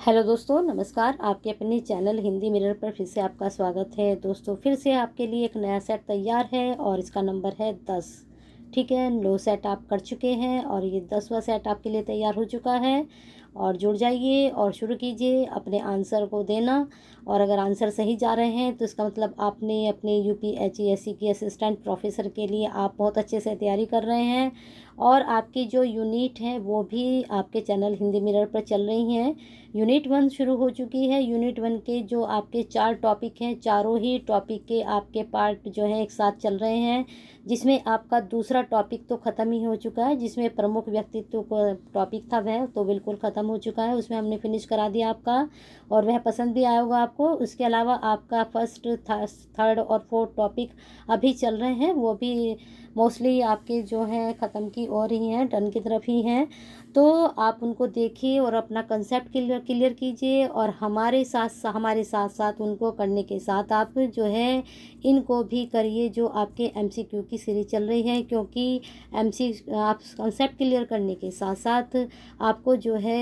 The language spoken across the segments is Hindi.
हेलो दोस्तों, नमस्कार। आपके अपने चैनल हिंदी मिरर पर फिर से आपका स्वागत है। दोस्तों, फिर से आपके लिए एक नया सेट तैयार है और इसका नंबर है 10। ठीक है, 9 सेट आप कर चुके हैं और ये 10वां सेट आपके लिए तैयार हो चुका है। और जुड़ जाइए और शुरू कीजिए अपने आंसर को देना। और अगर आंसर सही जा रहे हैं तो इसका मतलब आपने अपने यूपीएससी की असिस्टेंट प्रोफेसर के लिए आप बहुत अच्छे से तैयारी कर रहे हैं। और आपकी जो यूनिट है वो भी आपके चैनल हिंदी मिरर पर चल रही हैं। यूनिट 1 शुरू हो चुकी है। यूनिट 1 के जो आपके 4 टॉपिक हैं, चारों ही टॉपिक के आपके पार्ट जो हैं एक साथ चल रहे हैं, जिसमें आपका दूसरा टॉपिक तो ख़त्म ही हो चुका है। जिसमें प्रमुख व्यक्तित्व को टॉपिक था वह तो बिल्कुल ख़त्म हो चुका है, उसमें हमने फिनिश करा दिया आपका, और वह पसंद भी आया होगा आपको। उसके अलावा आपका फर्स्ट, थर्ड और फोर्थ टॉपिक अभी चल रहे हैं, वो भी मोस्टली आपके जो हैं ख़त्म की ओर ही हैं, डन की तरफ ही हैं। तो आप उनको देखिए और अपना कंसेप्ट क्लियर कीजिए, और हमारे साथ साथ उनको करने के साथ आप जो है इनको भी करिए जो आपके एमसीक्यू की सीरीज चल रही है। क्योंकि आप कंसेप्ट क्लियर करने के साथ साथ आपको जो है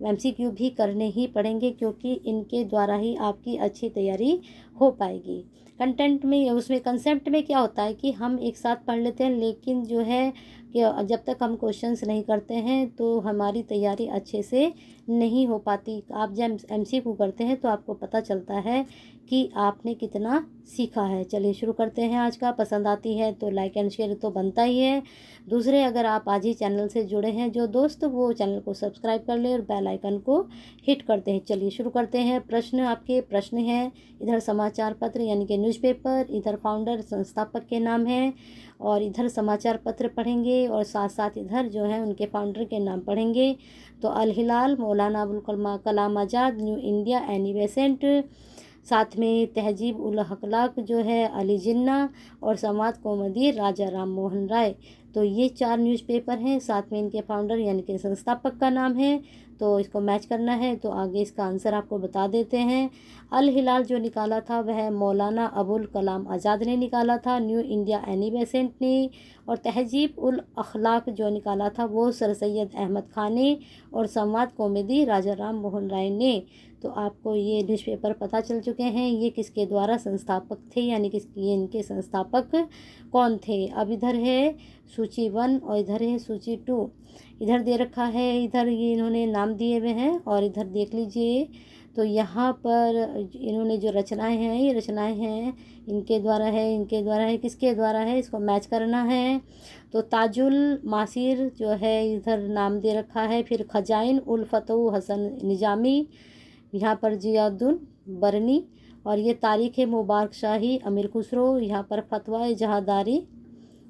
एमसीक्यू भी करने ही पड़ेंगे, क्योंकि इनके द्वारा ही आपकी अच्छी तैयारी हो पाएगी। कंटेंट में, उसमें कंसेप्ट में क्या होता है कि हम एक साथ पढ़ लेते हैं, लेकिन जो है कि जब तक हम क्वेश्चंस नहीं करते हैं तो हमारी तैयारी अच्छे से नहीं हो पाती। आप जब एमसीक्यू करते हैं तो आपको पता चलता है कि आपने कितना सीखा है। चलिए शुरू करते हैं आज का। पसंद आती है तो लाइक एंड शेयर तो बनता ही है। दूसरे, अगर आप आज ही चैनल से जुड़े हैं जो दोस्त, वो चैनल को सब्सक्राइब कर ले और बेल आइकन को हिट करते हैं। चलिए शुरू करते हैं। आपके प्रश्न हैं। इधर समाचार पत्र यानी कि न्यूज़पेपर, इधर फाउंडर संस्थापक के नाम हैं, और इधर समाचार पत्र पढ़ेंगे और साथ साथ इधर जो है उनके फाउंडर के नाम पढ़ेंगे। तो अल हिलाल, Maulana Abul Kalam Azad, new India Annie Besant, साथ में तहजीब उल अखलाक जो है अली जिन्ना, और समाज कौमुदी राजा राम मोहन राय। तो ये 4 न्यूज़पेपर हैं, साथ में इनके फाउंडर यानी कि संस्थापक का नाम है। तो इसको मैच करना है, तो आगे इसका आंसर आपको बता देते हैं। अल हिलाल जो निकाला था वह मौलाना अबुल कलाम आज़ाद ने निकाला था, न्यू इंडिया एनी बेसेंट ने। और तहजीब उल अखलाक जो निकाला था वो सर सैयद अहमद खान ने, और संवाद कॉमेडी राजा राम मोहन राय ने। तो आपको ये न्यूज़पेपर पता चल चुके हैं ये किसके द्वारा संस्थापक थे, यानी ये इनके संस्थापक कौन थे। अब इधर है सूची 1 और इधर है सूची 2। इधर दे रखा है, इधर ये इन्होंने नाम दिए हुए हैं, और इधर देख लीजिए। तो यहाँ पर इन्होंने जो रचनाएं हैं, ये रचनाएं हैं इनके द्वारा है, किसके द्वारा है, इसको मैच करना है। तो ताजुल मासिर जो है इधर नाम दे रखा है। फिर खजाइन उल फतह हसन निजामी, यहाँ पर जियाउद्दीन बरनी, और ये तारीख़ मुबारक शाही अमीर खुसरो, यहाँ पर फतवा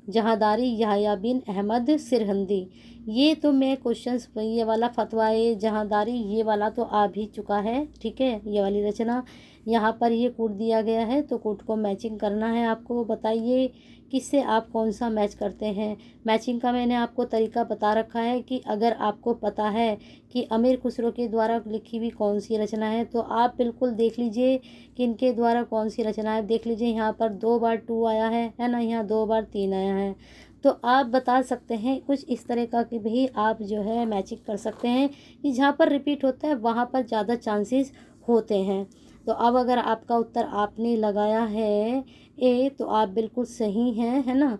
जहादारी यहया बिन अहमद सिरहिंदी। ये तो मैं क्वेश्चंस, ये वाला फतवाए जहादारी ये वाला तो आ भी चुका है, ठीक है। ये वाली रचना यहाँ पर ये कूट दिया गया है, तो कूट को मैचिंग करना है आपको। बताइए किससे आप कौन सा मैच करते हैं। मैचिंग का मैंने आपको तरीका बता रखा है कि अगर आपको पता है कि अमीर खुसरो के द्वारा लिखी हुई कौन सी रचना है, तो आप बिल्कुल देख लीजिए कि इनके द्वारा कौन सी रचना है। देख लीजिए यहाँ पर 2 बार 2 आया है ना, यहाँ 2 बार 3 आया है। तो आप बता सकते हैं कुछ इस तरह का कि भाई आप जो है मैचिंग कर सकते हैं कि जहाँ पर रिपीट होता है वहाँ पर ज़्यादा चांसेस होते हैं। तो अब अगर आपका उत्तर आपने लगाया है ए, तो आप बिल्कुल सही हैं, है ना।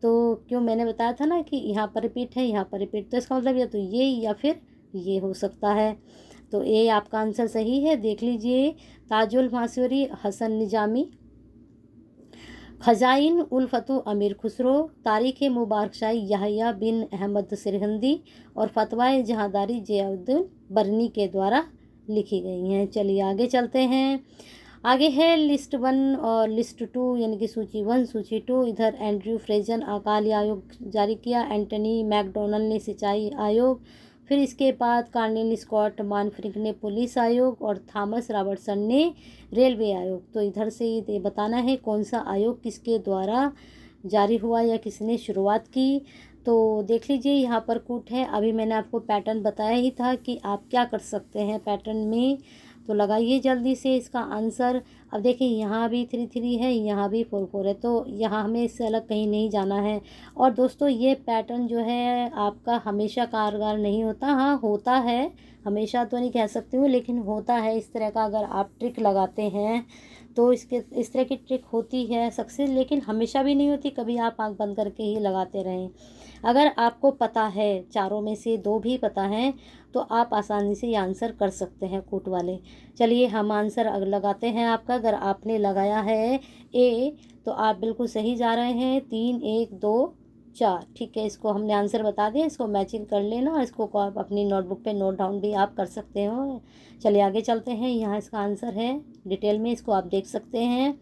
तो क्यों मैंने बताया था ना कि यहाँ पर रिपीट है, यहाँ पर रिपीट, तो इसका मतलब या तो ये या फिर ये हो सकता है। तो ए आपका आंसर सही है। देख लीजिए, ताजुल मासूरी हसन निजामी, खजाइन उल फतह अमीर खुसरो, तारीख़ मुबारक शाही यहया बिन अहमद सिरहिंदी, और फतवाए जहादारी जियाउद्दीन बरनी के द्वारा लिखी गई हैं। चलिए आगे चलते हैं। आगे है लिस्ट 1 और लिस्ट 2, यानी कि सूची 1 सूची 2। इधर एंड्रयू फ्रेजन अकाली आयोग जारी किया, एंटनी मैकडोनल्ड ने सिंचाई आयोग, फिर इसके बाद कार्नेल स्कॉट मानफ्रिक ने पुलिस आयोग, और थॉमस रॉबर्टसन ने रेलवे आयोग। तो इधर से ये बताना है कौन सा आयोग किसके द्वारा जारी हुआ या किसने शुरुआत की। तो देख लीजिए यहाँ पर कूट है। अभी मैंने आपको पैटर्न बताया ही था कि आप क्या कर सकते हैं पैटर्न में। तो लगाइए जल्दी से इसका आंसर। अब देखिए यहाँ भी 3 3 है, यहाँ भी 4 4 है, तो यहाँ हमें इससे अलग कहीं नहीं जाना है। और दोस्तों ये पैटर्न जो है आपका हमेशा कारगर नहीं होता। हाँ होता है, हमेशा तो नहीं कह सकती हूँ, लेकिन होता है इस तरह का। अगर आप ट्रिक लगाते हैं तो इसके इस तरह की ट्रिक होती है सक्सेस, लेकिन हमेशा भी नहीं होती। कभी आप आंख बंद करके ही लगाते रहें। अगर आपको पता है, चारों में से 2 भी पता है, तो आप आसानी से ये आंसर कर सकते हैं कूट वाले। चलिए हम आंसर लगाते हैं आपका। अगर आपने लगाया है ए तो आप बिल्कुल सही जा रहे हैं। 3 1 2 4, ठीक है। इसको हमने आंसर बता दिया, इसको मैचिंग कर लेना और इसको आप अपनी नोटबुक पे नोट डाउन भी आप कर सकते हो। चलिए आगे चलते हैं। यहाँ इसका आंसर है डिटेल में, इसको आप देख सकते हैं।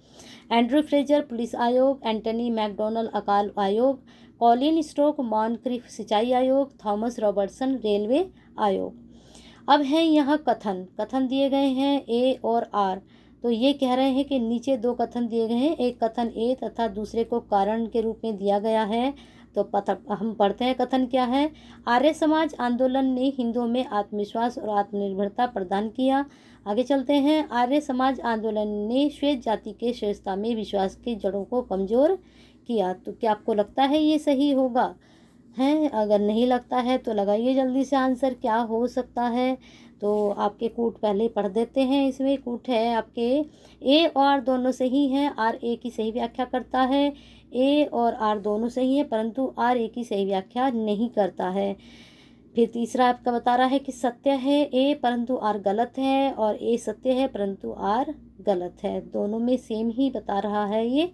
एंड्रू फ्रेजर पुलिस आयोग, एंटनी मैकडोनल अकाल आयोग, कॉलिन स्टोक मॉनक्रिफ सिंचाई आयोग, थॉमस रॉबर्टसन रेलवे आयोग। अब है यहाँ कथन, कथन दिए गए हैं ए और आर। तो ये कह रहे हैं कि नीचे 2 कथन दिए गए हैं, एक कथन ए तथा दूसरे को कारण के रूप में दिया गया है। तो हम पढ़ते हैं कथन क्या है। आर्य समाज आंदोलन ने हिंदुओं में आत्मविश्वास और आत्मनिर्भरता प्रदान किया। आगे चलते हैं। आर्य समाज आंदोलन ने श्वेत जाति के श्रेष्ठता में विश्वास की जड़ों को कमजोर किया। तो क्या आपको लगता है ये सही होगा? हैं, अगर नहीं लगता है तो लगाइए जल्दी से आंसर, क्या हो सकता है। तो आपके कूट पहले पढ़ देते हैं। इसमें कूट है आपके ए और आर दोनों सही हैं। आर ए की सही व्याख्या करता है। ए और आर दोनों सही है, परंतु आर ए की सही व्याख्या नहीं करता है। फिर तीसरा आपका बता रहा है कि सत्य है ए परंतु आर गलत है, और ए सत्य है परंतु आर गलत है। दोनों में सेम ही बता रहा है ये।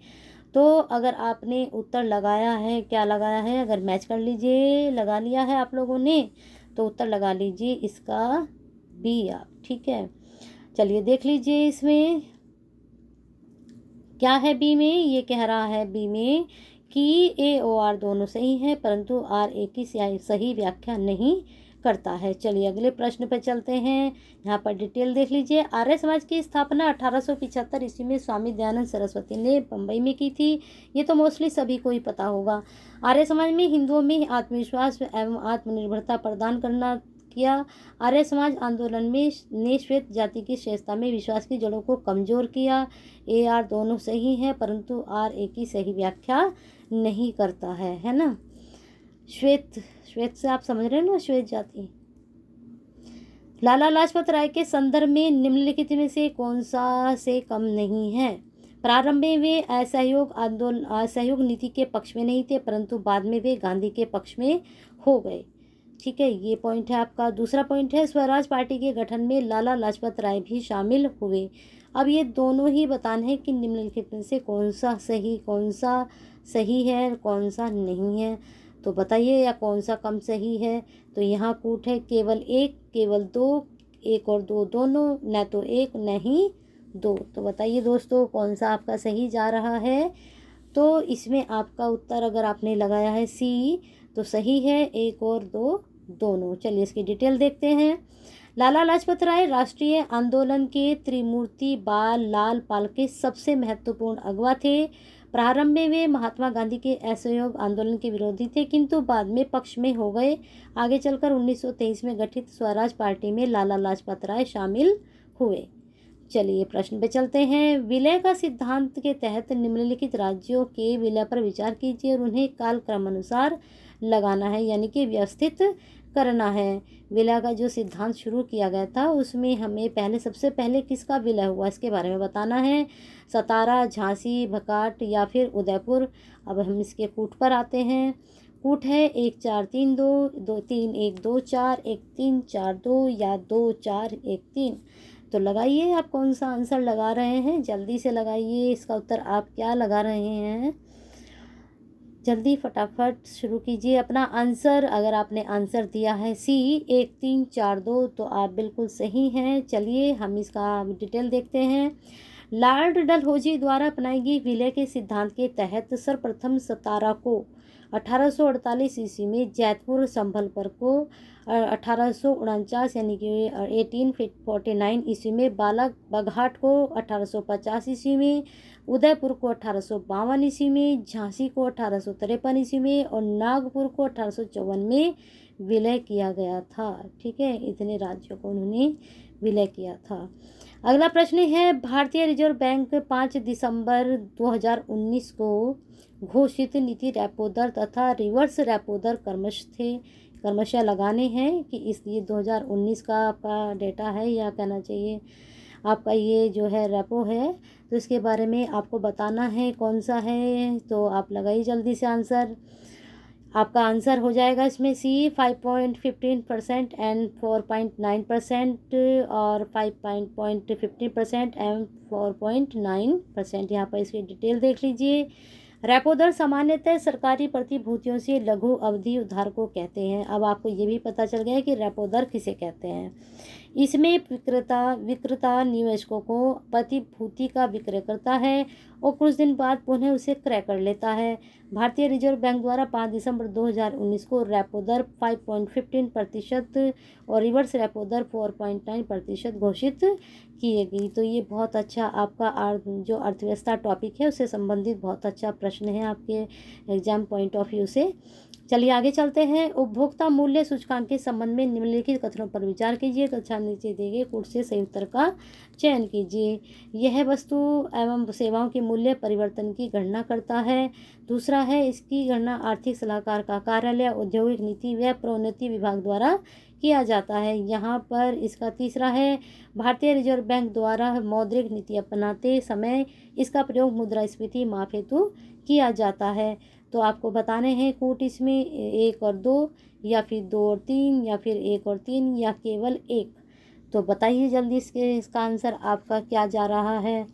तो अगर आपने उत्तर लगाया है, क्या लगाया है, अगर मैच कर लीजिए, लगा लिया है आप लोगों ने, तो उत्तर लगा लीजिए इसका बी आप, ठीक है। चलिए देख लीजिए इसमें क्या है बी में। ये कह रहा है बी में कि ए और आर दोनों सही हैं, परंतु आर ए की सही व्याख्या नहीं करता है। चलिए अगले प्रश्न पर चलते हैं। यहाँ पर डिटेल देख लीजिए। आर्य समाज की स्थापना 1875 ईस्वी में स्वामी दयानंद सरस्वती ने बम्बई में की थी। ये तो मोस्टली सभी को ही पता होगा। आर्य समाज में हिंदुओं में आत्मविश्वास एवं आत्मनिर्भरता प्रदान करना किया। आर्य समाज आंदोलन में ने श्वेत जाति की श्रेष्ठता में विश्वास की जड़ों को कमजोर किया। ए आर दोनों सही हैं, परंतु आर ए की सही व्याख्या नहीं करता है ना। श्वेत, श्वेत से आप समझ रहे हैं ना, श्वेत जाति। लाला लाजपत राय के संदर्भ में निम्नलिखित में से कौन सा से कम नहीं है। प्रारंभ में वे असहयोग नीति के पक्ष में नहीं थे, परंतु बाद में वे गांधी के पक्ष में हो गए। ठीक है, ये पॉइंट है आपका। दूसरा पॉइंट है स्वराज पार्टी के गठन में लाला लाजपत राय भी शामिल हुए। अब ये दोनों ही बताने हैं कि निम्नलिखित में से कौन सा सही है, कौन सा नहीं है। तो बताइए, या कौन सा कम सही है। तो यहाँ कूट है केवल 1, केवल 2, 1 और 2 दोनों, न तो 1 न ही 2। तो बताइए दोस्तों कौन सा आपका सही जा रहा है। तो इसमें आपका उत्तर अगर आपने लगाया है सी तो सही है, 1 और 2 दोनों। चलिए इसकी डिटेल देखते हैं। लाला लाजपत राय राष्ट्रीय आंदोलन के त्रिमूर्ति बाल लाल पाल के सबसे महत्वपूर्ण अगुवा थे। प्रारंभ में वे महात्मा गांधी के असहयोग आंदोलन के विरोधी थे, किंतु बाद में पक्ष में हो गए। आगे चलकर 1923 में गठित स्वराज पार्टी में लाला लाजपत राय शामिल हुए। चलिए प्रश्न पे चलते हैं। विलय का सिद्धांत के तहत निम्नलिखित राज्यों के विलय पर विचार कीजिए और उन्हें कालक्रम अनुसार लगाना है, यानी कि व्यवस्थित करना है। विलय का जो सिद्धांत शुरू किया गया था उसमें हमें सबसे पहले किसका विलय हुआ इसके बारे में बताना है। सतारा, झांसी, भकाट या फिर उदयपुर। अब हम इसके कूट पर आते हैं। कूट है 1 4 3 2, 2 3 1 2 4, 1 3 4 2 या 2 4 1 3। तो लगाइए आप कौन सा आंसर लगा रहे हैं, जल्दी से लगाइए। इसका उत्तर आप क्या लगा रहे हैं, जल्दी फटाफट शुरू कीजिए अपना आंसर। अगर आपने आंसर दिया है सी 1 3 4 2 तो आप बिल्कुल सही हैं। चलिए हम इसका डिटेल देखते हैं। लॉर्ड डलहौजी द्वारा अपनाई गई विलय के सिद्धांत के तहत सर्वप्रथम सतारा को 1848 ईस्वी में, जैतपुर संभलपुर को 1849 यानी कि 1849 ईस्वी में, बगहाट को 1850 ईस्वी में, उदयपुर को 1852 ईस्वी में, झांसी को 1853 ईस्वी में और नागपुर को 1854 में विलय किया गया था। ठीक है, इतने राज्यों को उन्होंने विलय किया था। अगला प्रश्न है, भारतीय रिजर्व बैंक 5 दिसंबर 2019 को घोषित नीति रेपो दर तथा रिवर्स रेपो दर क्रमशः लगाने हैं कि इस ये 2019 का आपका डेटा है, या कहना चाहिए आपका ये जो है रेपो है, तो इसके बारे में आपको बताना है कौन सा है। तो आप लगाइए जल्दी से आंसर। आपका आंसर हो जाएगा इसमें सी 5.15% एंड 4.9% और 5.15% एंड 4.9%। यहाँ पर इसकी डिटेल देख लीजिए। रेपो दर सामान्यतः सरकारी प्रतिभूतियों से लघु अवधि उधार को कहते हैं। अब आपको ये भी पता चल गया कि रेपो दर किसे कहते हैं। इसमें विक्रेता निवेशकों को प्रतिभूति का विक्रय करता है और कुछ दिन बाद पुनः उसे क्रय कर लेता है। भारतीय रिजर्व बैंक द्वारा 5 दिसंबर 2019 को रेपो दर 5.15% और रिवर्स रेपो दर 4.9% घोषित की गई। तो ये बहुत अच्छा आपका जो अर्थव्यवस्था टॉपिक है उससे संबंधित बहुत अच्छा प्रश्न है आपके एग्जाम पॉइंट ऑफ व्यू से। चलिए आगे चलते हैं। उपभोक्ता मूल्य सूचकांक के संबंध में निम्नलिखित कथनों पर विचार कीजिए तथा नीचे दिए गए कोड से सही उत्तर का चयन कीजिए। यह वस्तु एवं सेवाओं के मूल्य परिवर्तन की गणना करता है। दूसरा है, इसकी गणना आर्थिक सलाहकार का कार्यालय, औद्योगिक नीति व प्रोन्नति विभाग द्वारा किया जाता है। यहाँ पर इसका तीसरा है, भारतीय रिजर्व बैंक द्वारा मौद्रिक नीति अपनाते समय इसका प्रयोग मुद्रास्फीति माप हेतु किया जाता है। तो आपको बताने हैं कूट इसमें 1 और 2 या फिर 2 और 3 या फिर 1 और 3 या केवल 1। तो बताइए जल्दी इसका आंसर आपका क्या जा रहा है।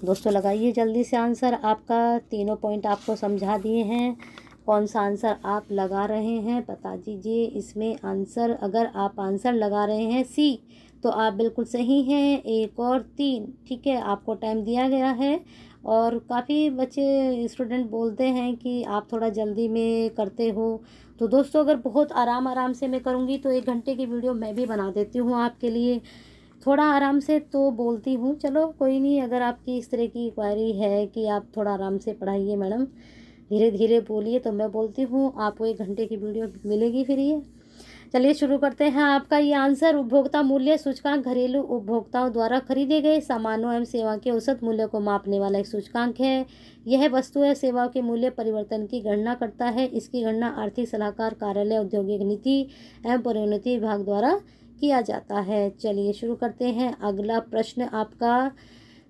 दोस्तों लगाइए जल्दी से आंसर। आपका तीनों पॉइंट आपको समझा दिए हैं, कौन सा आंसर आप लगा रहे हैं बता दीजिए। इसमें आंसर, अगर आप आंसर लगा रहे हैं सी तो आप बिल्कुल सही हैं। 1 और 3, ठीक है, आपको टाइम दिया गया है। और काफ़ी बच्चे स्टूडेंट बोलते हैं कि आप थोड़ा जल्दी में करते हो। तो दोस्तों अगर बहुत आराम से मैं करूँगी तो 1 घंटे की वीडियो मैं भी बना देती हूँ आपके लिए। थोड़ा आराम से तो बोलती हूँ, चलो कोई नहीं। अगर आपकी इस तरह की क्वेरी है कि आप थोड़ा आराम से पढ़ाइए मैडम, धीरे धीरे बोलिए, तो मैं बोलती हूँ आपको 1 घंटे की वीडियो मिलेगी फिर ये। चलिए शुरू करते हैं। आपका ये आंसर, उपभोक्ता मूल्य सूचकांक घरेलू उपभोक्ताओं द्वारा खरीदे गए सामानों एवं सेवा के औसत मूल्य को मापने वाला एक सूचकांक है। यह वस्तु या सेवाओं के मूल्य परिवर्तन की गणना करता है। इसकी गणना आर्थिक सलाहकार कार्यालय, औद्योगिक नीति एवं प्रोन्नति विभाग द्वारा किया जाता है। चलिए शुरू करते हैं। अगला प्रश्न आपका,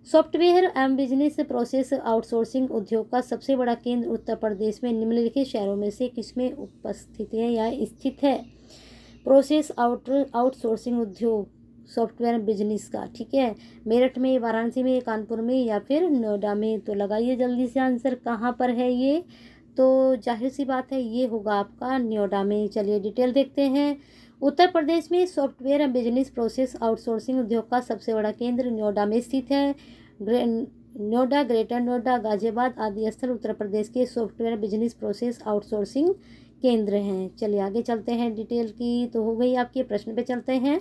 सॉफ्टवेयर एवं बिजनेस प्रोसेस आउटसोर्सिंग उद्योग का सबसे बड़ा केंद्र उत्तर प्रदेश में निम्नलिखित शहरों में से किसमें उपस्थित है या स्थित है। प्रोसेस आउटसोर्सिंग उद्योग सॉफ्टवेयर बिजनेस का, ठीक है, मेरठ में, वाराणसी में, कानपुर में या फिर नोएडा में। तो लगाइए जल्दी से आंसर, कहाँ पर है ये। तो जाहिर सी बात है ये होगा आपका नोएडा में। चलिए डिटेल देखते हैं। उत्तर प्रदेश में software and business process outsourcing उद्योग का सबसे बड़ा केंद्र नोएडा में स्थित है। नोएडा, ग्रेटर नोएडा, गाजियाबाद आदि स्थल उत्तर प्रदेश के सॉफ्टवेयर बिजनेस प्रोसेस आउटसोर्सिंग केंद्र हैं। चलिए आगे चलते हैं। डिटेल की तो हो गई आपके, प्रश्न पे चलते हैं।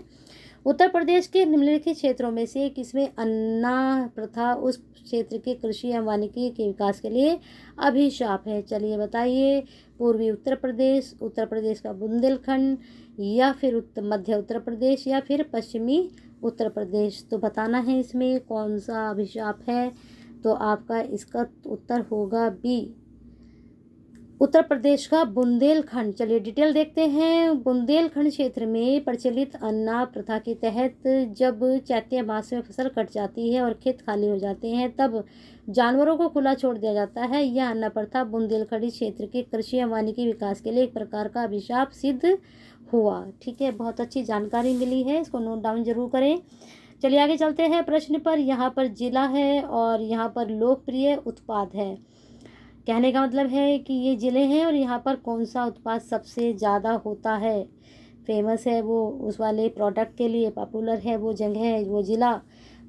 उत्तर प्रदेश के निम्नलिखित क्षेत्रों में से किसमें अन्ना प्रथा उस क्षेत्र के कृषि एवं वानिकी के विकास के लिए अभिशाप है। चलिए बताइए। पूर्वी उत्तर प्रदेश का बुंदेलखंड या फिर मध्य उत्तर प्रदेश या फिर पश्चिमी उत्तर प्रदेश। तो बताना है इसमें कौन सा अभिशाप है। तो आपका इसका उत्तर होगा बी, उत्तर प्रदेश का बुंदेलखंड। चलिए डिटेल देखते हैं। बुंदेलखंड क्षेत्र में प्रचलित अन्ना प्रथा के तहत जब चैत्य मास में फसल कट जाती है और खेत खाली हो जाते हैं तब जानवरों को खुला छोड़ दिया जाता है। यह अन्ना प्रथा बुंदेलखंडी क्षेत्र के कृषि एवं वानिकी विकास के लिए एक प्रकार का अभिशाप सिद्ध हुआ। ठीक है, बहुत अच्छी जानकारी मिली है, इसको नोट डाउन जरूर करें। चलिए आगे चलते हैं प्रश्न पर। यहाँ पर जिला है और यहाँ पर लोकप्रिय उत्पाद है। कहने का मतलब है कि ये ज़िले हैं और यहाँ पर कौन सा उत्पाद सबसे ज़्यादा होता है, फेमस है, वो उस वाले प्रोडक्ट के लिए पॉपुलर है वो जगह है, वो ज़िला।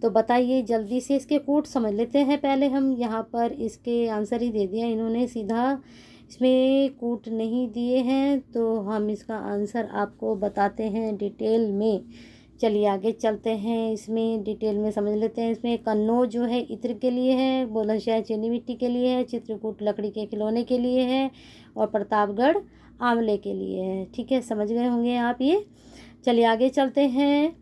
तो बताइए जल्दी से। इसके कोड समझ लेते हैं पहले हम। यहाँ पर इसके आंसर ही दे दिया इन्होंने सीधा, इसमें कोड नहीं दिए हैं। तो हम इसका आंसर आपको बताते हैं डिटेल में। चलिए आगे चलते हैं, इसमें डिटेल में समझ लेते हैं। इसमें कन्नौज जो है इत्र के लिए है, बुलंदशहर चीनी मिट्टी के लिए है, चित्रकूट लकड़ी के खिलौने के लिए है और प्रतापगढ़ आंवले के लिए है। ठीक है, समझ गए होंगे आप ये। चलिए आगे चलते हैं।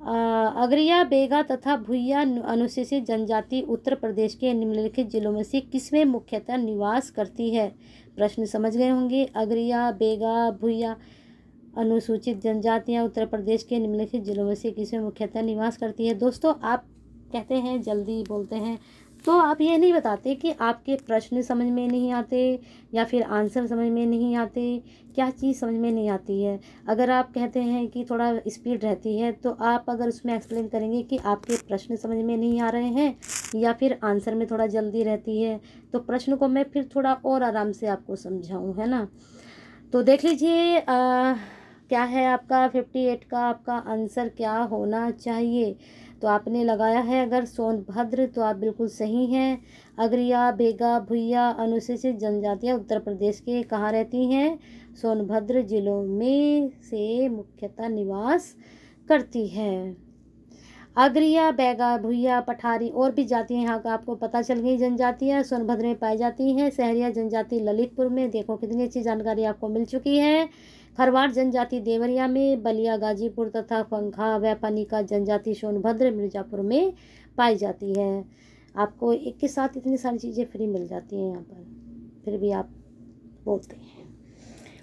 अगरिया, बेगा तथा भुइया अनुसूचित जनजाति उत्तर प्रदेश के निम्नलिखित जिलों में से किसमें मुख्यतः निवास करती है? प्रश्न समझ गए होंगे। अगरिया, बेगा, भुइया अनुसूचित जनजातियां उत्तर प्रदेश के निम्नलिखित जिलों में से किसमें मुख्यतः निवास करती है? दोस्तों, आप कहते हैं जल्दी बोलते हैं, तो आप ये नहीं बताते कि आपके प्रश्न समझ में नहीं आते या फिर आंसर समझ में नहीं आते, क्या चीज़ समझ में नहीं आती है। अगर आप कहते हैं कि थोड़ा स्पीड रहती है, तो आप अगर उसमें एक्सप्लेन करेंगे कि आपके प्रश्न समझ में नहीं आ रहे हैं या फिर आंसर में थोड़ा जल्दी रहती है, तो प्रश्न को मैं फिर थोड़ा और आराम से आपको समझाऊँ, है ना। तो देख लीजिए क्या है आपका 58 का आपका आंसर क्या होना चाहिए। तो आपने लगाया है अगर सोनभद्र, तो आप बिल्कुल सही हैं। अगरिया, बेगा, भुइया अनुसूचित जनजातियाँ उत्तर प्रदेश के कहाँ रहती हैं? सोनभद्र जिलों में से मुख्यतः निवास करती हैं। अगरिया, बैगा, भुइया, पठारी और भी जातियाँ यहाँ का आपको पता चल गई। जनजातियाँ सोनभद्र में पाई जाती हैं। सहरिया जनजाति ललितपुर में, देखो कितनी अच्छी जानकारी आपको मिल चुकी है। खरवार जनजाति देवरिया में, बलिया गाजीपुर तथा पंखा व पनिका जनजाति सोनभद्र मिर्जापुर में पाई जाती है। आपको एक के साथ इतनी सारी चीज़ें फ्री मिल जाती हैं यहाँ पर, फिर भी आप बोलते हैं।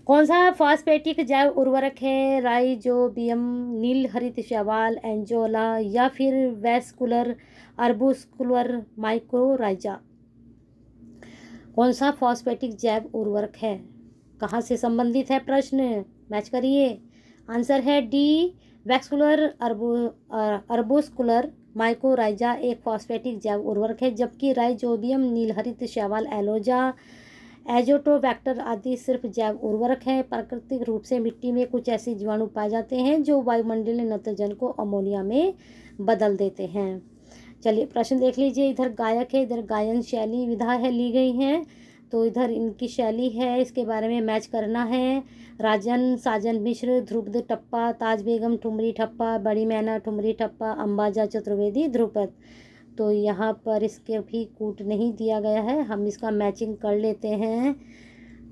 कौन सा फॉस्फेटिक जैव उर्वरक है? राइजोबियम, नील हरित शैवाल, एंजोला या फिर वेस्कुलर अर्बुस्कुलर माइक्रोराइजा? कौन सा फॉस्फेटिक जैव उर्वरक है? कहाँ से संबंधित है प्रश्न? मैच करिए। आंसर है डी, वैस्कुलर अर्बुस्कुलर माइक्रोराइजा एक फॉस्फेटिक जैव उर्वरक है, जबकि राइजोबियम, नीलहरित शैवाल, एलोजा, एजोटोबैक्टर आदि सिर्फ जैव उर्वरक है। प्राकृतिक रूप से मिट्टी में कुछ ऐसे जीवाणु पाए जाते हैं जो वायुमंडलीय नत्रजन को अमोनिया में बदल देते हैं। चलिए प्रश्न देख लीजिए। इधर गायक है, इधर गायन शैली विधा है ली गई हैं, तो इधर इनकी शैली है, इसके बारे में मैच करना है। राजन साजन मिश्र, ध्रुपद टप्पा, ताज बेगम ठुमरी ठप्पा, बड़ी मैना ठुमरी ठप्पा, अंबाजा चतुर्वेदी ध्रुपद। तो यहाँ पर इसके भी कूट नहीं दिया गया है, हम इसका मैचिंग कर लेते हैं।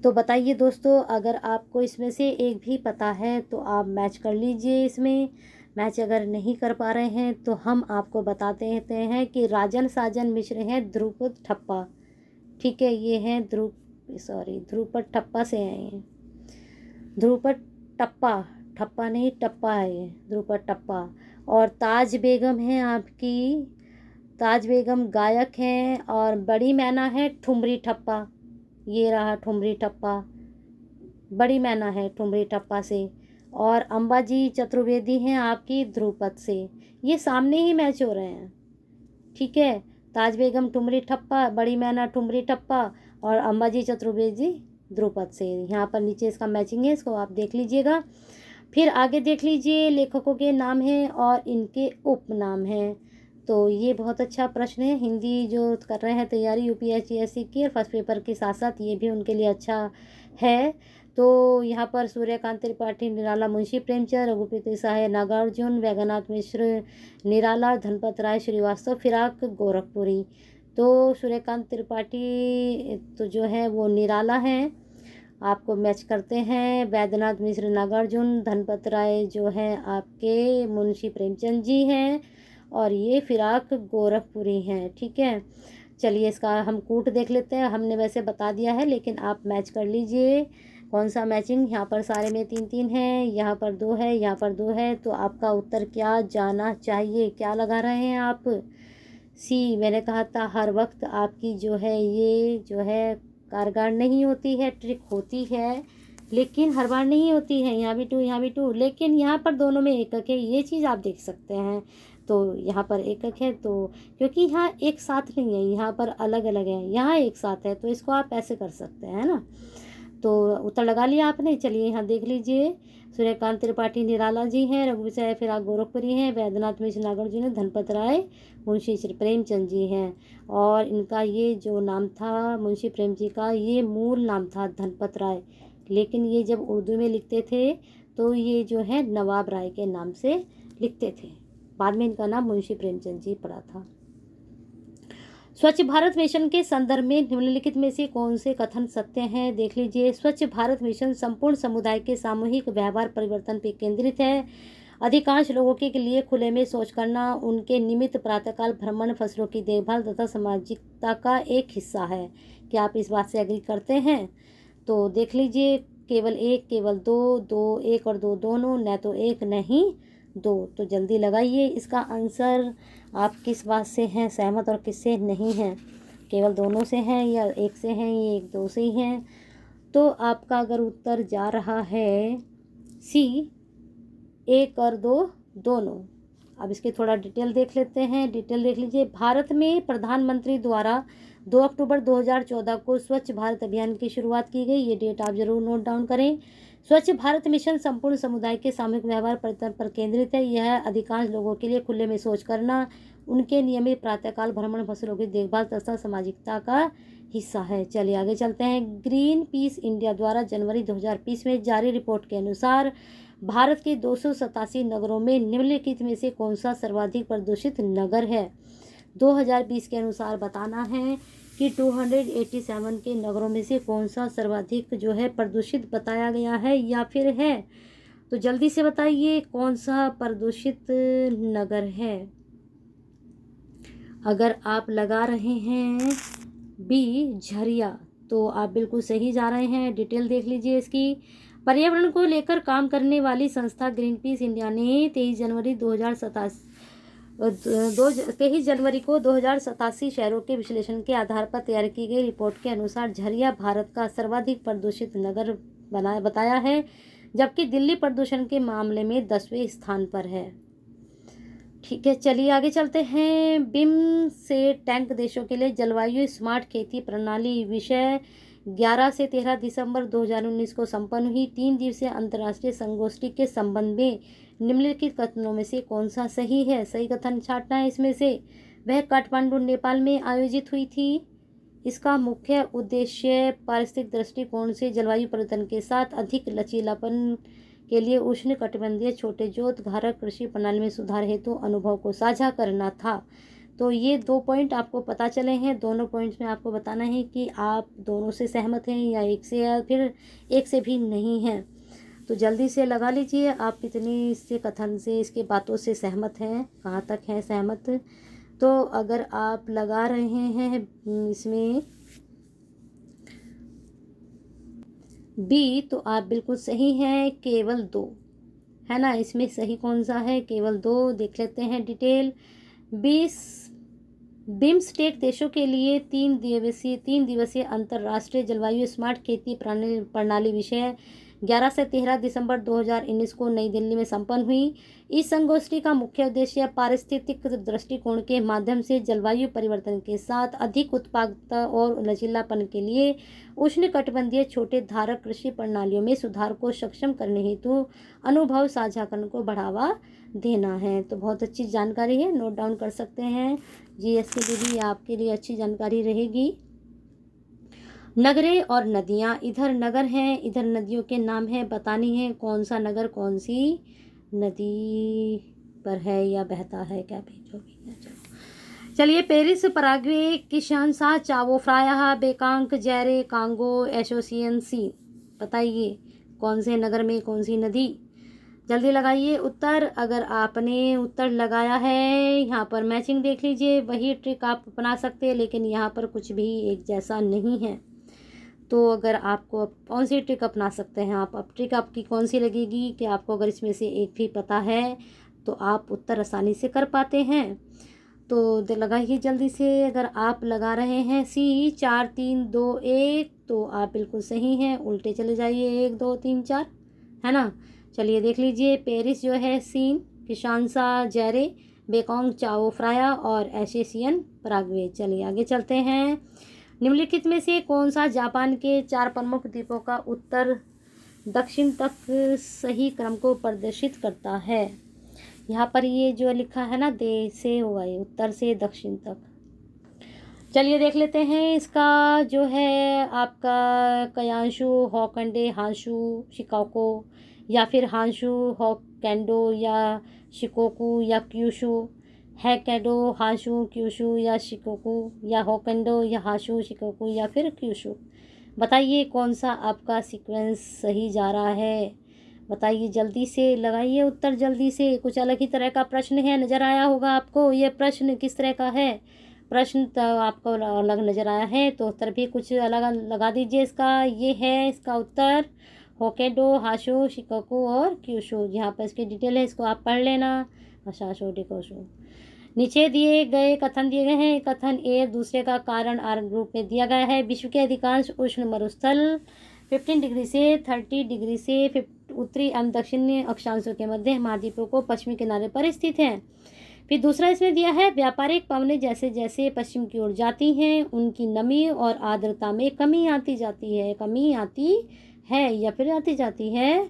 तो बताइए दोस्तों, अगर आपको इसमें से एक भी पता है तो आप मैच कर लीजिए। इसमें मैच अगर नहीं कर पा रहे हैं तो हम आपको बताते हैं कि राजन साजन मिश्र हैं ध्रुपद ठप्पा। ठीक है, ये हैं ध्रुपद ठप्पा से आए हैं। ध्रुपद टप्पा, ठप्पा नहीं टप्पा है ये, ध्रुपद टप्पा। और ताज बेगम है आपकी, ताज बेगम गायक हैं। और बड़ी मैना है ठुमरी ठप्पा, ये रहा ठुमरी ठप्पा, बड़ी मैना है ठुमरी ठप्पा से। और अंबाजी चतुर्वेदी हैं आपकी ध्रुपद से। ये सामने ही मैच हो रहे हैं। ठीक है, ताज बेगम ठुमरी ठप्पा, बड़ी मैना ठुमरी ठप्पा और अंबाजी चतुर्वेदी ध्रुपद से। यहाँ पर नीचे इसका मैचिंग है, इसको आप देख लीजिएगा। फिर आगे देख लीजिए, लेखकों के नाम हैं और इनके उपनाम हैं। तो ये बहुत अच्छा प्रश्न है। हिंदी जो कर रहे हैं तैयारी यूपीएससी की और फर्स्ट पेपर के साथ साथ ये भी उनके लिए अच्छा है। तो यहाँ पर सूर्यकांत त्रिपाठी निराला, मुंशी प्रेमचंद, रघुपति साहे नागार्जुन, वैद्यनाथ मिश्र निराला, धनपत राय श्रीवास्तव, फिराक गोरखपुरी। तो सूर्यकांत त्रिपाठी तो जो है वो निराला हैं, आपको मैच करते हैं। वैद्यनाथ मिश्र नागार्जुन, धनपत राय जो है आपके मुंशी प्रेमचंद जी हैं और ये फिराक गोरखपुरी हैं। ठीक है, चलिए इसका हम कूट देख लेते हैं। हमने वैसे बता दिया है लेकिन आप मैच कर लीजिए। कौन सा मैचिंग? यहाँ पर सारे में 3-3 है, यहाँ पर 2 है, यहाँ पर 2 है। तो आपका उत्तर क्या जाना चाहिए? क्या लगा रहे हैं आप? सी। मैंने कहा था हर वक्त आपकी जो है ये जो है कारगर नहीं होती है, ट्रिक होती है लेकिन हर बार नहीं होती है। यहाँ भी 2, यहाँ भी 2, लेकिन यहाँ पर दोनों में एकक है, ये चीज़ आप देख सकते हैं। तो यहाँ पर एकक है, तो क्योंकि यहाँ एक साथ नहीं है, यहाँ पर अलग अलग है, यहाँ एक साथ है, तो इसको आप ऐसे कर सकते हैं ना। तो उत्तर लगा लिया आपने। चलिए यहाँ देख लीजिए, सूर्यकांत त्रिपाठी निराला जी हैं, रघुवीर फिराक गोरखपुरी हैं, वैद्यनाथ मिश्र नागार्जुन हैं, धनपत राय मुंशी श्री प्रेमचंद जी हैं। और इनका ये जो नाम था मुंशी प्रेम जी का, ये मूल नाम था धनपत राय, लेकिन ये जब उर्दू में लिखते थे तो ये जो है नवाब राय के नाम से लिखते थे। बाद में इनका नाम मुंशी प्रेमचंद जी पड़ा था। स्वच्छ भारत मिशन के संदर्भ में निम्नलिखित में से कौन से कथन सत्य हैं? देख लीजिए। स्वच्छ भारत मिशन संपूर्ण समुदाय के सामूहिक व्यवहार परिवर्तन पर केंद्रित है। अधिकांश लोगों के लिए खुले में शौच करना उनके नियमित प्रातःकाल भ्रमण, फसलों की देखभाल तथा सामाजिकता का एक हिस्सा है। क्या आप इस बात से एग्री करते हैं? तो देख लीजिए, केवल एक, केवल दो, दो, एक और दो दोनों, न तो एक नहीं दो। तो जल्दी लगाइए इसका आंसर। आप किस बात से हैं सहमत और किससे नहीं हैं? केवल दोनों से हैं या एक से हैं, ये एक दो से ही हैं? तो आपका अगर उत्तर जा रहा है सी, एक और दो दोनों। अब इसके थोड़ा डिटेल देख लेते हैं। डिटेल देख लीजिए। भारत में प्रधानमंत्री द्वारा 2 अक्टूबर 2014 को स्वच्छ भारत अभियान की शुरुआत की गई। ये डेट आप जरूर नोट डाउन करें। स्वच्छ भारत मिशन संपूर्ण समुदाय के सामूहिक व्यवहार पर केंद्रित है। यह अधिकांश लोगों के लिए खुले में शौच करना, उनके नियमित प्रातःकाल भ्रमण, फसलों की देखभाल तथा सामाजिकता का हिस्सा है। चलिए आगे चलते हैं। ग्रीन पीस इंडिया द्वारा जनवरी 2020 में जारी रिपोर्ट के अनुसार भारत के 287 नगरों में निम्नलिखित में से कौन सा सर्वाधिक प्रदूषित नगर है? 2020 के अनुसार बताना है कि 287 के नगरों में से कौन सा सर्वाधिक जो है प्रदूषित बताया गया है या फिर है। तो जल्दी से बताइए कौन सा प्रदूषित नगर है। अगर आप लगा रहे हैं बी झरिया, तो आप बिल्कुल सही जा रहे हैं। डिटेल देख लीजिए इसकी। पर्यावरण को लेकर काम करने वाली संस्था ग्रीन पीस इंडिया ने 23 जनवरी को 2087 शहरों के विश्लेषण के आधार पर तैयार की गई रिपोर्ट के अनुसार झरिया भारत का सर्वाधिक प्रदूषित नगर बताया है, जबकि दिल्ली प्रदूषण के मामले में 10वें स्थान पर है। ठीक है, चलिए आगे चलते हैं। बिम से टैंक देशों के लिए जलवायु स्मार्ट खेती प्रणाली विषय 11 से 13 दिसंबर 2019 को संपन्न हुई 3 दिवसीय अंतर्राष्ट्रीय संगोष्ठी के संबंध में निम्नलिखित कथनों में से कौन सा सही है? सही कथन छांटना है इसमें से। वह काठमांडू, नेपाल में आयोजित हुई थी। इसका मुख्य उद्देश्य पारिस्थितिक दृष्टिकोण से जलवायु परिवर्तन के साथ अधिक लचीलापन के लिए उष्ण कटिबंधीय छोटे जोत घारक कृषि प्रणाली में सुधार हेतु अनुभव को साझा करना था। तो ये 2 पॉइंट आपको पता चले हैं। दोनों पॉइंट्स में आपको बताना है कि आप दोनों से सहमत हैं या एक से, या फिर एक से भी नहीं हैं। तो जल्दी से लगा लीजिए आप कितनी इससे कथन से, इसके बातों से सहमत हैं, कहाँ तक हैं सहमत। तो अगर आप लगा रहे हैं इसमें बी, तो आप बिल्कुल सही हैं, केवल 2 है ना। इसमें सही कौन सा है? केवल 2। देख लेते हैं डिटेल। बिम्स्टेक देशों के लिए 3 दिवसीय अंतर्राष्ट्रीय जलवायु स्मार्ट खेती प्रणाली विषय 11 से 13 दिसंबर 2019 को नई दिल्ली में संपन्न हुई। इस संगोष्ठी का मुख्य उद्देश्य पारिस्थितिक दृष्टिकोण के माध्यम से जलवायु परिवर्तन के साथ अधिक उत्पादकता और लचीलापन के लिए उष्णकटिबंधीय छोटे धारक कृषि प्रणालियों में सुधार को सक्षम करने हेतु अनुभव साझाकरण को बढ़ावा देना है। तो बहुत अच्छी जानकारी है, नोट डाउन कर सकते हैं। जीएस के लिए भी आपके लिए अच्छी जानकारी रहेगी। नगरें और नदियाँ। इधर नगर हैं, इधर नदियों के नाम हैं, बतानी है कौन सा नगर कौन सी नदी पर है या बहता है, क्या भी जो भी है। चलिए, Paris, Paraguay, Kinshasa, Chao Phraya, Bangkok, Zaire, Congo, Asuncion सी। बताइए कौन से नगर में कौन सी नदी? जल्दी लगाइए उत्तर। अगर आपने उत्तर लगाया है, यहाँ पर मैचिंग देख लीजिए। वही ट्रिक आप अपना सकते हैं, लेकिन यहाँ पर कुछ भी एक जैसा नहीं है। तो अगर आपको कौन सी ट्रिक अपना सकते हैं आप? अब ट्रिक आपकी कौन सी लगेगी कि आपको अगर इसमें से एक भी पता है तो आप उत्तर आसानी से कर पाते हैं। तो लगाइए जल्दी से। अगर आप लगा रहे हैं सी, 4 3 2 1, तो आप बिल्कुल सही हैं। उल्टे चले जाइए, 1 2 3 4, है ना। चलिए देख लीजिए। पेरिस जो है सीन, किशानसा जैरे, बेकांग चाओ फ्राया और एशेसियन पराग्वे। चलिए आगे चलते हैं। निम्नलिखित में से कौन सा जापान के 4 प्रमुख द्वीपों का उत्तर दक्षिण तक सही क्रम को प्रदर्शित करता है? यहाँ पर ये जो लिखा है ना, दे से हुआ है, उत्तर से दक्षिण तक। चलिए देख लेते हैं इसका जो है आपका कयानशु, होक्काइडो, हांशु, शिकागो, या फिर हांशु, होक्काइडो या शिकोकू या क्यूशु, होक्काइडो, हांशु, क्यूशु या शिकोकू, या होक्काइडो या हांशु, शिकोकू या फिर क्यूशु। बताइए कौन सा आपका सीक्वेंस सही जा रहा है? बताइए जल्दी से, लगाइए उत्तर जल्दी से। कुछ अलग ही तरह का प्रश्न है, नज़र आया होगा आपको। ये प्रश्न किस तरह का है, प्रश्न तो आपको अलग नज़र आया है तो उत्तर भी कुछ अलग लगा दीजिए इसका। ये है इसका उत्तर होकेडो, हाशो, शिकोकू और क्यूशू। यहाँ पर इसकी डिटेल है, इसको आप पढ़ लेना। हशाशो डिकोशो। नीचे दिए गए कथन दिए गए हैं। कथन ए दूसरे का कारण आर ग्रुप में दिया गया है। विश्व के अधिकांश उष्ण मरुस्थल 15 डिग्री से 30 डिग्री से उत्तरी एवं दक्षिणी अक्षांशों के मध्य महाद्वीपों को पश्चिमी किनारे पर स्थित हैं। फिर दूसरा इसमें दिया है व्यापारिक पवनें जैसे जैसे पश्चिम की ओर जाती हैं उनकी नमी और आर्द्रता में कमी आती जाती है। कमी आती है या फिर आती जाती है।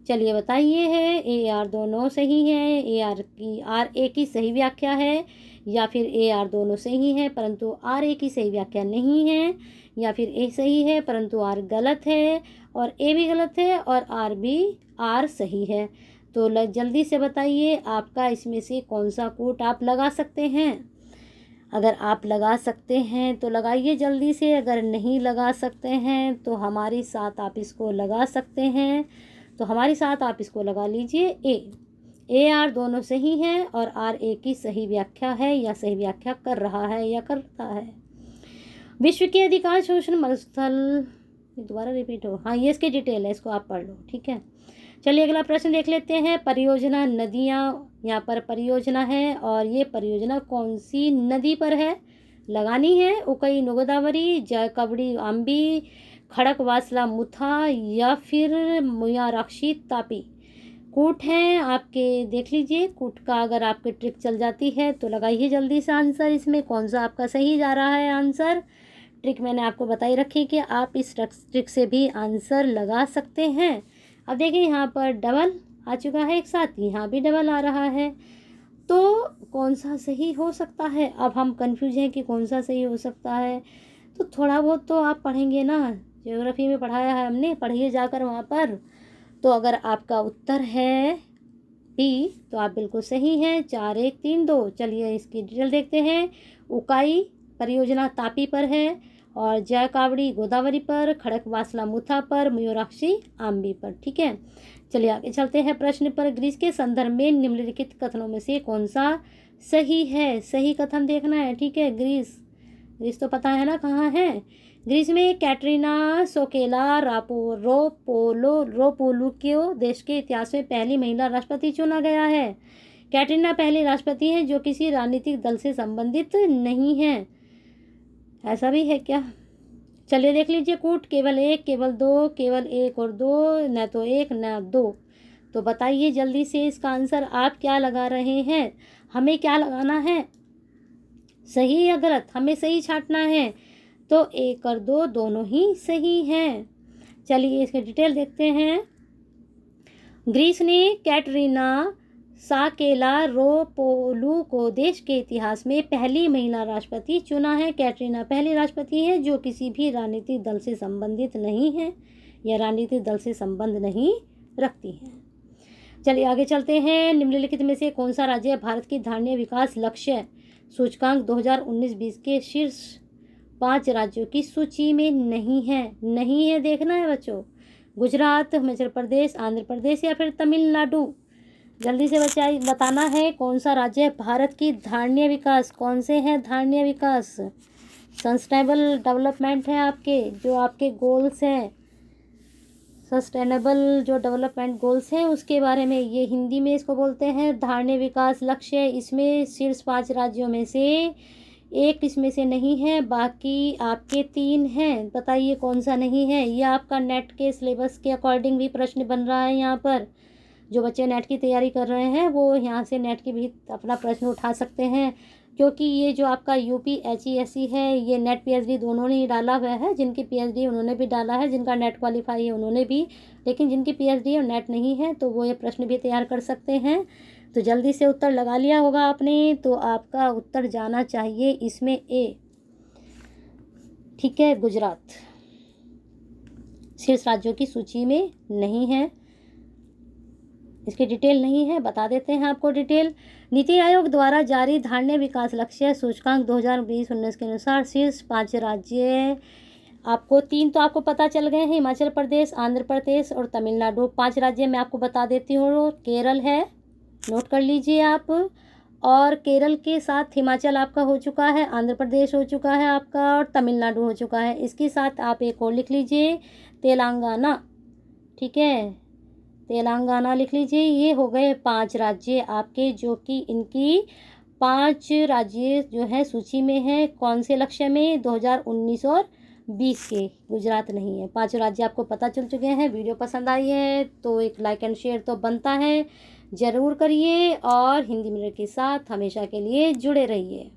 चलिए बताइए है ए आर दोनों सही है, ए आर की आर ए की सही व्याख्या है, या फिर ए आर दोनों सही है परंतु आर ए की सही व्याख्या नहीं है, या फिर ए सही है परंतु आर गलत है, और ए भी गलत है और आर सही है। तो जल्दी से बताइए आपका इसमें से कौन सा कोट आप लगा सकते हैं। अगर आप लगा सकते हैं तो लगाइए जल्दी से, अगर नहीं लगा सकते हैं तो हमारे साथ आप इसको लगा सकते हैं। तो हमारे साथ आप इसको लगा लीजिए ए आर दोनों सही हैं और आर ए की सही व्याख्या है या सही व्याख्या कर रहा है या करता है। विश्व के अधिकांश उष्ण मरुस्थल, दोबारा रिपीट हो, हाँ ये इसकी डिटेल है, इसको आप पढ़ लो, ठीक है। चलिए अगला प्रश्न देख लेते हैं। परियोजना नदियाँ, यहाँ पर परियोजना है और ये परियोजना कौन सी नदी पर है, लगानी है। उकई गोदावरी, जयकवड़ी आम्बी, खड़कवासला मुथा या फिर मुयाराक्षी तापी। कूट हैं आपके, देख लीजिए कूट का अगर आपके ट्रिक चल जाती है तो लगाइए जल्दी से आंसर। इसमें कौन सा आपका सही जा रहा है आंसर। ट्रिक मैंने आपको बताई रखी कि आप इस ट्रिक से भी आंसर लगा सकते हैं। अब देखिए यहाँ पर डबल आ चुका है एक साथ, यहाँ भी डबल आ रहा है, तो कौन सा सही हो सकता है। अब हम कंफ्यूज हैं कि कौन सा सही हो सकता है। तो थोड़ा बहुत तो आप पढ़ेंगे ना, ज्योग्राफी में पढ़ाया है हमने, पढ़िए जाकर वहाँ पर। तो अगर आपका उत्तर है बी तो आप बिल्कुल सही हैं। 4 1 3 2। चलिए इसकी डिटेल देखते हैं। उकाई परियोजना तापी पर है और जयकावड़ी गोदावरी पर, खड़कवासला मुथा पर, मयूराक्षी आम्बी पर, ठीक है। चलिए आगे चलते हैं प्रश्न पर। ग्रीस के संदर्भ में निम्नलिखित कथनों में से कौन सा सही है। सही कथन देखना है, ठीक है। ग्रीस तो पता है ना कहाँ है। ग्रीस में कैटरीना सोकेला रोपोलू को देश के इतिहास में पहली महिला राष्ट्रपति चुना गया है। कैटरीना पहली राष्ट्रपति हैं जो किसी राजनीतिक दल से संबंधित नहीं है। ऐसा भी है क्या। चलिए देख लीजिए कूट, केवल 1, केवल 2, केवल 1 और 2, न तो 1 न 2। तो बताइए जल्दी से इसका आंसर आप क्या लगा रहे हैं। हमें क्या लगाना है, सही या गलत, हमें सही छांटना है। तो 1 और 2 दोनों ही सही हैं। चलिए इसके डिटेल देखते हैं। ग्रीस ने कैटरीना साकेला रोपोलू को देश के इतिहास में पहली महिला राष्ट्रपति चुना है। कैटरीना पहली राष्ट्रपति है जो किसी भी राजनीतिक दल से संबंधित नहीं है या राजनीतिक दल से संबंध नहीं रखती हैं। चलिए आगे चलते हैं। निम्नलिखित में से कौन सा राज्य भारत की धारणीय विकास लक्ष्य सूचकांक 2019-20 के शीर्ष 5 राज्यों की सूची में नहीं है देखना है बच्चों। गुजरात, हिमाचल प्रदेश, आंध्र प्रदेश या फिर तमिलनाडु। जल्दी से बताना है कौन सा राज्य भारत की धारणीय विकास, कौन से हैं धारणीय विकास, सस्टेनेबल डेवलपमेंट है आपके जो आपके गोल्स हैं, सस्टेनेबल जो डेवलपमेंट गोल्स हैं उसके बारे में, ये हिंदी में इसको बोलते हैं धारणीय विकास लक्ष्य। इसमें शीर्ष 5 राज्यों में से एक इसमें से नहीं है, बाकी आपके 3 हैं। बताइए कौन सा नहीं है। ये आपका नेट के सिलेबस के अकॉर्डिंग भी प्रश्न बन रहा है। यहाँ पर जो बच्चे नेट की तैयारी कर रहे हैं वो यहाँ से नेट की भी अपना प्रश्न उठा सकते हैं, क्योंकि ये जो आपका यूपी HESC है ये नेट PhD दोनों ने ही डाला हुआ है। जिनकी PhD उन्होंने भी डाला है, जिनका नेट क्वालिफाई है उन्होंने भी, लेकिन जिनकी PhD और नेट नहीं है तो वो ये प्रश्न भी तैयार कर सकते हैं। तो जल्दी से उत्तर लगा लिया होगा आपने, तो आपका उत्तर जाना चाहिए इसमें ए, ठीक है। गुजरात शीर्ष राज्यों की सूची में नहीं है, इसकी डिटेल नहीं है, बता देते हैं आपको डिटेल। नीति आयोग द्वारा जारी धारणीय विकास लक्ष्य सूचकांक 2020-19 के अनुसार शीर्ष 5 राज्य आपको 3 तो आपको पता चल गए हैं, हिमाचल प्रदेश, आंध्र प्रदेश और तमिलनाडु। 5 राज्य मैं आपको बता देती हूँ। केरल है, नोट कर लीजिए आप। और केरल के साथ हिमाचल आपका हो चुका है, आंध्र प्रदेश हो चुका है आपका, और तमिलनाडु हो चुका है। इसके साथ आप एक और लिख लीजिए, तेलंगाना। ठीक है, तेलंगाना लिख लीजिए। ये हो गए 5 राज्य आपके, जो कि इनकी 5 राज्य जो है सूची में है। कौन से लक्ष्य में? 2019 और 20 के। गुजरात नहीं है। 5 राज्य आपको पता चल चुके हैं। वीडियो पसंद आई है तो एक लाइक एंड शेयर तो बनता है, ज़रूर करिए। और हिंदी मिनट के साथ हमेशा के लिए जुड़े रहिए।